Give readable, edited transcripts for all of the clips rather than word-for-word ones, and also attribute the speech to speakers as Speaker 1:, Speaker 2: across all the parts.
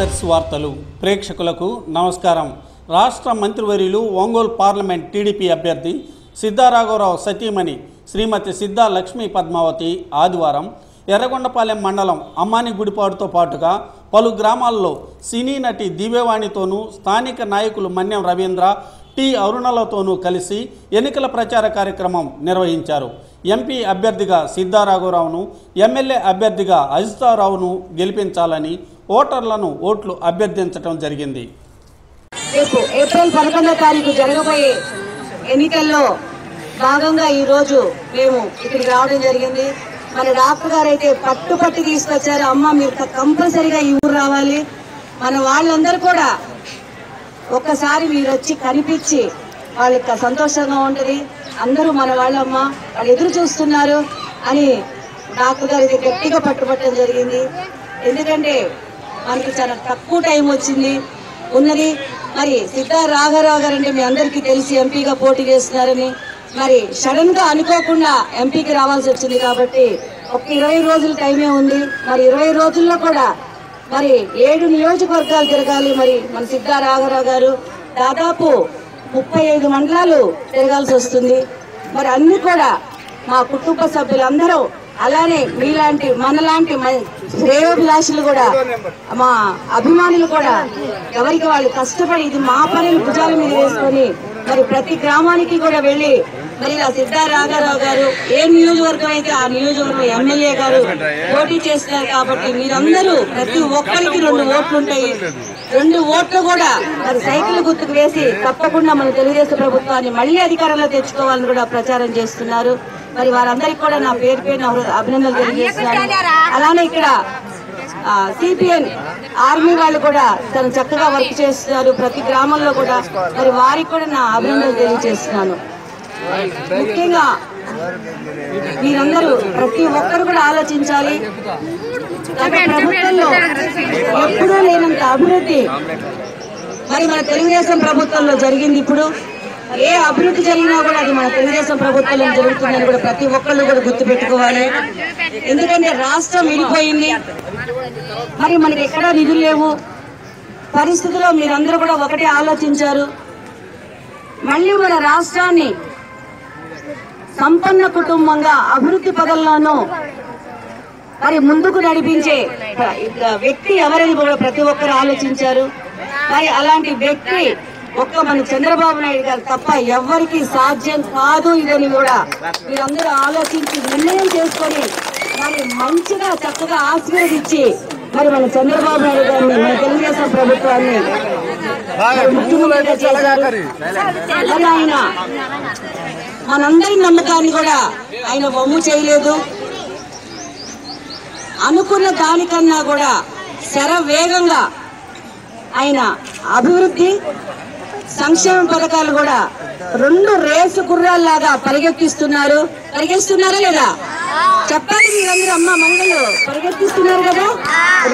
Speaker 1: Teachers వార్తలు ప్రేక్షకులకు నమస్కారం. రాష్ట్ర మంత్రివర్యులు ఒంగోలు పార్లమెంట్ టీడీపీ అభ్యర్థి సిద్ధా రాఘవరావు సతీమణి శ్రీమతి సిద్ధా లక్ష్మీ పద్మావతి ఆదివారం ఎర్రగొండపాలెం మండలం అమ్మాని గుడిపాడుతో పాటుగా పలు గ్రామాల్లో సినీ నటి దివ్యవాణితోనూ స్థానిక నాయకులు మన్యం రవీంద్ర, టి అరుణలతోనూ కలిసి ఎన్నికల ప్రచార కార్యక్రమం నిర్వహించారు. ఎంపీ అభ్యర్థిగా సిద్ధా రాఘవరావును, ఎమ్మెల్యే అభ్యర్థిగా అజితారావును గెలిపించాలని ఓటర్లను ఓట్లు అభ్యర్థించడం జరిగింది.
Speaker 2: రేపు ఏప్రిల్ 11వ తారీఖు జరగబోయే ఎన్నికల్లో భాగంగా ఈ రోజు మేము ఇక్కడికి రావడం జరిగింది. మన డాక్టర్ గారు అయితే పట్టుపట్టి తీసుకొచ్చారు. అమ్మ మీరు కంపల్సరీగా ఈ ఊరు రావాలి, మన వాళ్ళందరూ కూడా ఒక్కసారి మీరు వచ్చి కనిపించి వాళ్ళకి సంతోషంగా ఉంటుంది, అందరూ మన వాళ్ళమ్మ వాళ్ళు ఎదురు చూస్తున్నారు అని డాక్టర్ గారు అయితే గట్టిగా పట్టుబట్టడం జరిగింది. ఎందుకంటే మనకి చాలా తక్కువ టైం వచ్చింది ఉన్నది. మరి సిద్ధా రాఘవరావు గారు అంటే మీ అందరికీ తెలిసి ఎంపీగా పోటీ చేస్తున్నారని, మరి సడన్ గా అనుకోకుండా ఎంపీకి రావాల్సి వచ్చింది. కాబట్టి ఒక 20 రోజుల టైమే ఉంది. మరి 20 రోజుల్లో కూడా మరి 7 నియోజకవర్గాలు తిరగాలి. మరి మన సిద్ధా రాఘవరావు గారు దాదాపు 35 మండలాలు తిరగాల్సి వస్తుంది. మరి అన్ని కూడా మా కుటుంబ సభ్యులందరూ, అలానే మీలాంటి మనలాంటి శ్రేయోభిలాషులు కూడా, మా అభిమానులు కూడా ఎవరికి వాళ్ళు కష్టపడి ఇది మా పనులు భుజాల మీద వేసుకొని మరి ప్రతి గ్రామానికి కూడా వెళ్ళి మరి ఇలా సిద్ధా రాఘవరావు గారు ఏ నియోజకవర్గం అయితే ఆ నియోజకవర్గం ఎమ్మెల్యే గారు పోటీ చేస్తున్నారు. కాబట్టి మీరందరూ ప్రతి ఒక్కరికి 2 ఓట్లు ఉంటాయి. 2 ఓట్లు కూడా మరి సైకిల్ గుర్తుకు వేసి తప్పకుండా మన తెలుగుదేశం ప్రభుత్వాన్ని మళ్లీ అధికారంలో తెచ్చుకోవాలని కూడా ప్రచారం చేస్తున్నారు. మరి వారందరికీ కూడా నా పేరు అభినందనలు తెలియజేస్తున్నాను. అలానే ఇక్కడ సిపిఎన్ ఆర్మీ వాళ్ళు కూడా తను చక్కగా వర్క్ చేస్తున్నారు ప్రతి గ్రామంలో కూడా. మరి వారికి కూడా నా అభినందనలు తెలియజేస్తున్నాను. ముఖ్యంగా మీరందరూ ప్రతి ఒక్కరు కూడా ఆలోచించాలి. గత ప్రభుత్వంలో ఎప్పుడూ లేనంత అభివృద్ధి మరి మన తెలుగుదేశం ప్రభుత్వంలో జరిగింది. ఇప్పుడు ఏ అభివృద్ధి జరిగినా కూడా అది మన తెలుగుదేశం ప్రభుత్వంలో జరుగుతుందని కూడా ప్రతి ఒక్కళ్ళు కూడా గుర్తుపెట్టుకోవాలి. ఎందుకంటే రాష్ట్రం విడిపోయింది, మరి మనకి ఎక్కడా నిధులు లేవు. పరిస్థితుల్లో మీరందరూ కూడా ఒకటే ఆలోచించారు. మళ్ళీ మన రాష్ట్రాన్ని సంపన్న కుటుంబంగా అభివృద్ధి పదంలోనూ మరి ముందుకు నడిపించే వ్యక్తి ఎవరని కూడా ప్రతి ఒక్కరు ఆలోచించారు. మరి అలాంటి వ్యక్తి ఒక్క మన చంద్రబాబు నాయుడు గారు తప్ప ఎవరికి సాధ్యం కాదు ఇదని కూడా మీరందరూ ఆలోచించి నిర్ణయం చేసుకొని మరి మంచిగా చక్కగా ఆశీర్వదించి మరి మన చంద్రబాబు నాయుడు గారిని, మన తెలుగుదేశం ప్రభుత్వాన్ని ముఖ్యమంత్రిగా చేశారు. మరి ఆయన మనందరి నమ్మకాన్ని కూడా ఆయన వమ్ము చేయలేదు. అనుకున్న దానికన్నా కూడా శరవేగంగా ఆయన అభివృద్ధి సంక్షేమ పథకాలు కూడా 2 రేసు గుర్రాల్లాగా పరిగెత్తిస్తున్నారా లేదా చెప్పాలి మీరందరూ. అమ్మ మంగళలు పరిగెత్తిస్తున్నారు కదా.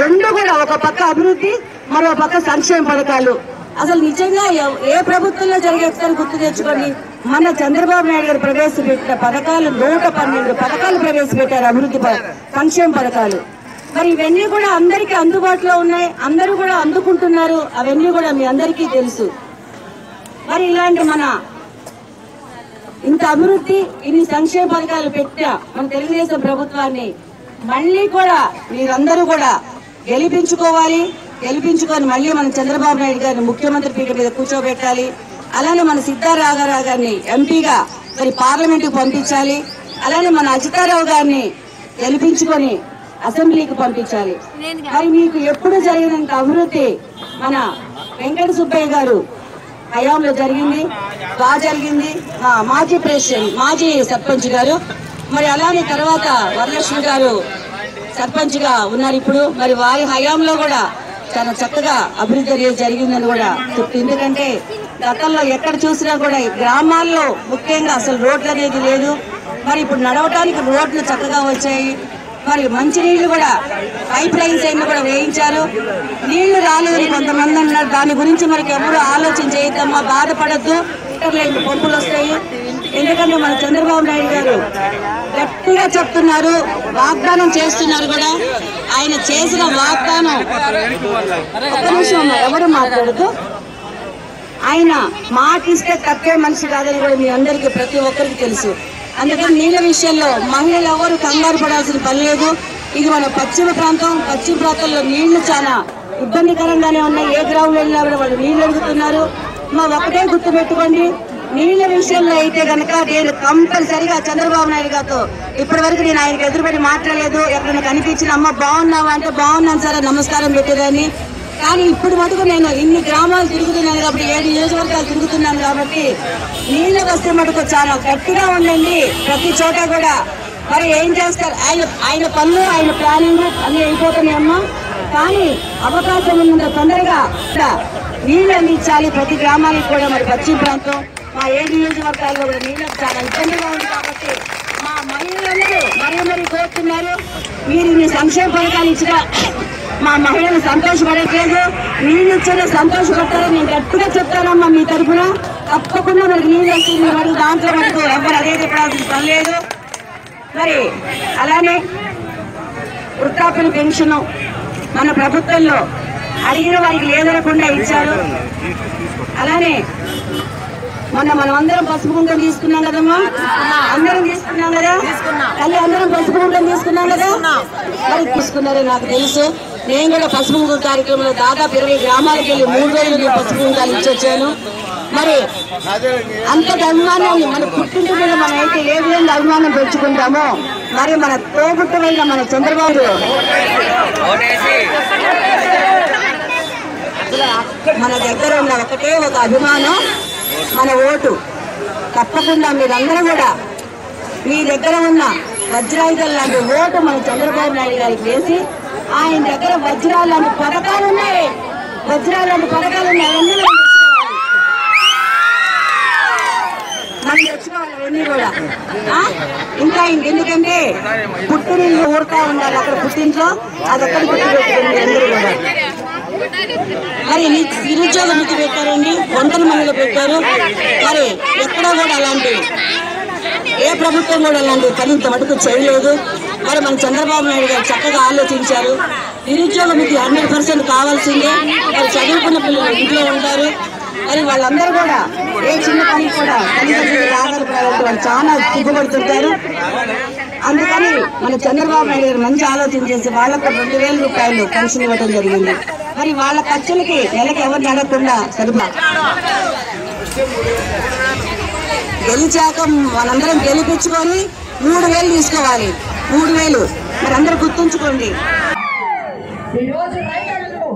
Speaker 2: 2 కూడా, ఒక పక్క అభివృద్ధి, మరో పక్క సంక్షేమ పథకాలు. అసలు నిజంగా ఏ ప్రభుత్వంలో జరిగే ఒకసారి గుర్తు తెచ్చుకోండి. మన చంద్రబాబు నాయుడు గారు ప్రవేశపెట్టిన పథకాలు 112 పథకాలు ప్రవేశపెట్టారు, అభివృద్ధి సంక్షేమ పథకాలు. మరి ఇవన్నీ కూడా అందరికీ అందుబాటులో ఉన్నాయి, అందరూ కూడా అందుకుంటున్నారు. అవన్నీ కూడా మీ అందరికీ తెలుసు. మరి ఇలాంటి మన ఇంత అభివృద్ధి, ఇన్ని సంక్షేమ పథకాలు పెట్టిన మన తెలుగుదేశం ప్రభుత్వాన్ని మళ్ళీ కూడా మీరందరూ కూడా గెలిపించుకొని మళ్ళీ మన చంద్రబాబు నాయుడు గారిని ముఖ్యమంత్రి పీఠ మీద కూర్చోబెట్టాలి. అలానే మన సిద్ధా రాఘవరావు గారిని ఎంపీగా మరి పార్లమెంటుకు పంపించాలి. అలానే మన అజితారావు గారిని గెలిపించుకొని అసెంబ్లీకి పంపించాలి. మరి మీకు ఎప్పుడు జరిగినంత అభివృద్ధి మన వెంకట సుబ్బయ్య గారు హయాంలో జరిగింది, బాగా జరిగింది. మాజీ ప్రెసిడెంట్, మాజీ సర్పంచ్ గారు, మరి అలానే తర్వాత వరలక్ష్మి గారు సర్పంచ్ గా ఉన్నారు ఇప్పుడు. మరి వారి హయాంలో కూడా చాలా చక్కగా అభివృద్ధి అనేది జరిగిందని కూడా చెప్తుంది. ఎందుకంటే గతంలో ఎక్కడ చూసినా కూడా గ్రామాల్లో ముఖ్యంగా అసలు రోడ్లు అనేది లేదు. మరి ఇప్పుడు నడవటానికి రోడ్లు చక్కగా వచ్చాయి. మరి మంచినీళ్లు కూడా పైప్ లైన్స్ అయినా కూడా వేయించారు. నీళ్లు రాలేదని కొంతమంది అన్నారు. దాని గురించి మనకి ఎవరు ఆలోచన చేయొద్దమ్మా, బాధపడద్దు. పంపులు వస్తాయి. ఎందుకంటే మన చంద్రబాబు నాయుడు గారు గట్టిగా చెప్తున్నారు, వాగ్దానం చేస్తున్నారు కూడా. ఆయన చేసిన వాగ్దానం ఒక్క నిమిషం ఎవరు మాట్లాడుతూ ఆయన మాట ఇస్తే తప్పే మనిషి కాదని కూడా మీ అందరికీ ప్రతి ఒక్కరికి తెలుసు. అందుకని నీళ్ళ విషయంలో మహిళలు ఎవరు కంగారు పడాల్సిన పని లేదు. ఇది మన పశ్చిమ ప్రాంతంలో నీళ్లు చాలా ఇబ్బందికరంగానే ఉన్నాయి. ఏ గ్రామంలో వెళ్ళినా కూడా వాళ్ళు నీళ్లు అడుగుతున్నారు. ఒకటే గుర్తు పెట్టుకోండి, నీళ్ల విషయంలో అయితే కనుక నేను కంపల్సరిగా చంద్రబాబు నాయుడు గారితో ఇప్పటి వరకు నేను ఆయనకు ఎదురుపడి మాట్లాడలేదు. ఎక్కడైనా కనిపించిన అమ్మ బాగున్నావా అంటే బాగున్నాను సార్ నమస్కారం పెట్టేదాన్ని. కానీ ఇప్పుడు మటుకు నేను ఇన్ని గ్రామాలు తిరుగుతున్నాను కాబట్టి 7 నియోజకవర్గాలు తిరుగుతున్నాను కాబట్టి నీళ్ళకి వస్తే మటుకు చాలా గట్టిగా ఉండండి ప్రతి చోట కూడా. మరి ఏం చేస్తారు ఆయన పనులు ఆయన ప్లానింగ్ అన్ని అయిపోతున్నాయమ్మా. కానీ అవకాశం ఉన్నంత తొందరగా నీళ్లు అందించాలి ప్రతి గ్రామానికి కూడా. మరి పశ్చిమ ప్రాంతం మా 7 నియోజకవర్గాల్లో కూడా నీళ్ళకి చాలా ఇబ్బందిగా ఉంది కాబట్టి మా మహిళలందరూ మరీ కోరుతున్నారు, మీరు ఇన్ని సంక్షేమ పథకాలు ఇచ్చిన మా మహిళలు సంతోషపడట్లేదు, నీళ్ళు ఇచ్చేది సంతోషపడతారని నేను గట్టిగా చెప్తానమ్మా. మీ తరఫున తప్పకుండా మనకి నీళ్ళు వస్తుంది. మరి దాంట్లో మనకు ఎవరు అదే చెప్పాల్సిన పని లేదు. మరి అలానే వృద్ధాప్య పెన్షన్ మన ప్రభుత్వంలో అడిగిన వారికి లేదనకుండా ఇచ్చారు. అలానే మొన్న మనం అందరం పసుపు కుంకుమ తీసుకున్నాం కదమ్మా, అందరం తీసుకున్నాం కదా, తల్లి అందరం పసుపు కుంకుమ తీసుకున్నాం కదా. మరి తీసుకున్నారో నాకు తెలుసు. నేను కూడా పసుపు కుంకుమ కార్యక్రమంలో దాదాపు 20 గ్రామాలకు వెళ్ళి 3 రోజులు పసుపు కుంకాలు ఇచ్చొచ్చాను. మరి అంతటి అభిమానాన్ని మన పుట్టింటి మీద మనం అయితే ఏ విధంగా అభిమానం పెంచుకుంటామో మరి మన తోబుట్టువైన మన చంద్రబాబు మన దగ్గర ఉన్న ఒకటే ఒక అభిమానం, మన ఓటు. తప్పకుండా మీరందరూ కూడా మీ దగ్గర ఉన్న వజ్రాయుధం లాంటి ఓటు మన చంద్రబాబు నాయుడు గారికి వేసి ఆయన దగ్గర వజ్రాలు లాంటి పథకాలు ఉన్నాయి, అవన్నీ మనం తెచ్చుకోవాలి అవన్నీ కూడా. ఇంకా ఎందుకంటే పుట్టినిల్లు ఊరుతా ఉండాలి, అక్కడ పుట్టింట్లో అదొక్కటి గుర్తుపెట్టుకోండి అందరూ కూడా. మరి నిరుద్యోగ మితి పెట్టారండి, 100 మందిలో పెట్టారు. మరి ఎక్కడా కూడా అలాంటి ఏ ప్రభుత్వం కూడా అలాంటి పని ఇంత మటుకు చేయలేదు. మరి మన చంద్రబాబు నాయుడు గారు చక్కగా ఆలోచించారు. నిరుద్యోగ మితి 100% కావాల్సిందే. మరి చదువుకున్న పిల్లలు ఇంట్లో ఉంటారు. మరి వాళ్ళందరూ కూడా ఏ చిన్న పని కూడా తల్లిదండ్రులు ఆధారపడాలంటే వాళ్ళు చాలా సిగ్గుపడుతుంటారు. అందుకని మన చంద్రబాబు నాయుడు గారు మంచి ఆలోచన చేసి వాళ్ళకు 2000 రూపాయలు పెన్షన్ ఇవ్వడం జరిగింది. మరి వాళ్ళ ఖర్చులకి నెలకి ఎవరిని అడగకుండా సరిపడా గెలిచాక మనందరం గెలిపించుకొని 3000 తీసుకోవాలి. 3000 మరి అందరూ గుర్తుంచుకోండి.
Speaker 3: ఈరోజు రైతులకు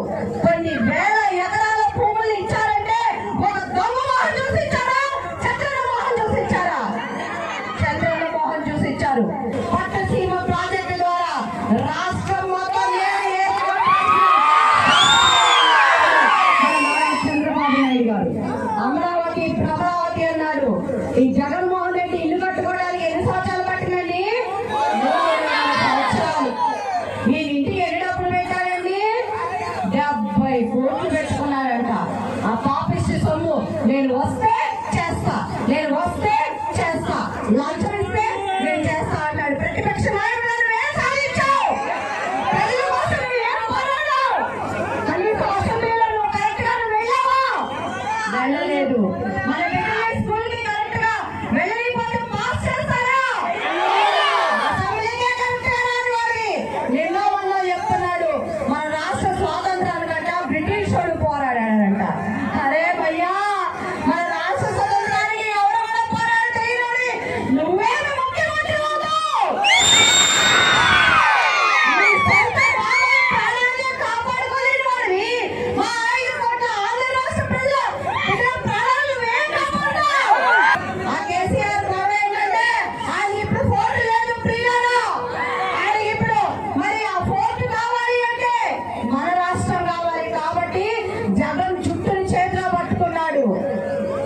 Speaker 3: కొన్ని వేల ఎకరాల భూములు ఇచ్చారంటే ఒక దొంగమోహన్ చూసి ఇచ్చారా, చంద్రమోహన్ చూసి ఇచ్చారా? చంద్రమోహన్ చూసి ఇచ్చారు. పట్టసీమ ప్రాజెక్టు ద్వారా రాష్ట్రం మొత్తం చంద్రబాబు నాయుడు గారు అమరావతి ప్రభావతి అన్నాడు. ఈ జగన్మోహన్ రెడ్డి ఇల్లు కట్టుకోవడానికి ఎన్ని సంవత్సరాలు పట్టిందండి? 3 సంవత్సరాలు. ఈ ఇంటికి ఎన్ని డబ్బులు పెట్టారండి? 70 కోట్లు పెట్టుకున్నారంట. ఆ పాపిష్టి సొమ్ము నేను వస్తే చేస్తా, లంచం ఇస్తే నేను చేస్తా అన్నాడు. ప్రతిపక్ష నాయకుడు ఏం సాధించావు? ప్రజల కోసం ఏం పోరాడావు? కనీసం అసెంబ్లీలో నువ్వు కరెక్ట్ గా వెళ్ళావా? వెళ్ళలేదు. మన బిడ్డల స్కూల్ కి కరెక్ట్ గా వెళ్ళకపోతే పాస్ చేస్తారా? అసెంబ్లీకే కరెక్ట్ గా రాని వాడిని నిన్నో వల్ల చెప్తున్నాడు మన రాష్ట్ర స్వాతంత్రానికంట బ్రిటిష్ వాడు పోరాడాడంట. అరే భయ్యా, మన రాష్ట్ర స్వతంత్రానికి ఎవరెవరో పోరాడు తెలియని నువ్వేమి ముఖ్యమంత్రి అవుతావు? నీ సొంత ప్రాణాన్ని కాపాడుకోలేని వాడివి. మా 5 కోట్ల ఆంధ్ర రాష్ట్ర ప్రజల ప్రాణాలు నువ్వేం కాపాడుతావు? ఆ కేసీఆర్ గొడవ ఏంటంటే ఆయనకి ఇప్పుడు ఫోర్టు లేదు ప్రియాలో. ఆయనకి ఇప్పుడు మరి ఆ ఫోర్టు కావాలి అంటే మన రాష్ట్రం కావాలి. కాబట్టి జగన్ జుట్టుని చేతిలో పట్టుకున్నాడు.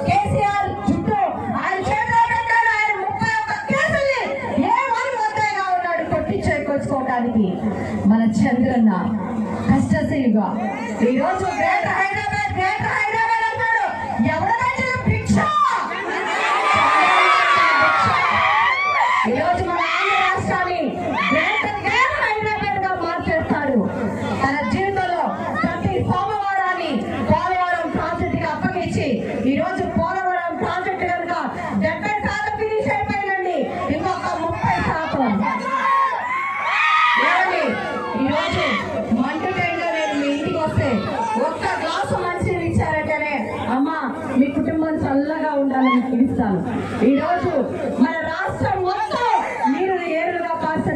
Speaker 3: కేసీఆర్ జుట్టు ఆయన చేతిలో పెట్టాడు. ఆయన 31 కేసుల్ని ఏమని వద్దగా ఉన్నాడు కొట్టించుకోవడానికి. మన చంద్రన్న కష్టశీలుగా ఈరోజు గ్రేటర్ హైదరాబాద్ అన్నాడు. ఎవరు తెచ్చిన భిక్ష? చల్లగా ఉండాలని పిలుస్తాను. ఈ రోజు మన రాష్ట్రం మొత్తం నీరు ఏరుగా పార్చ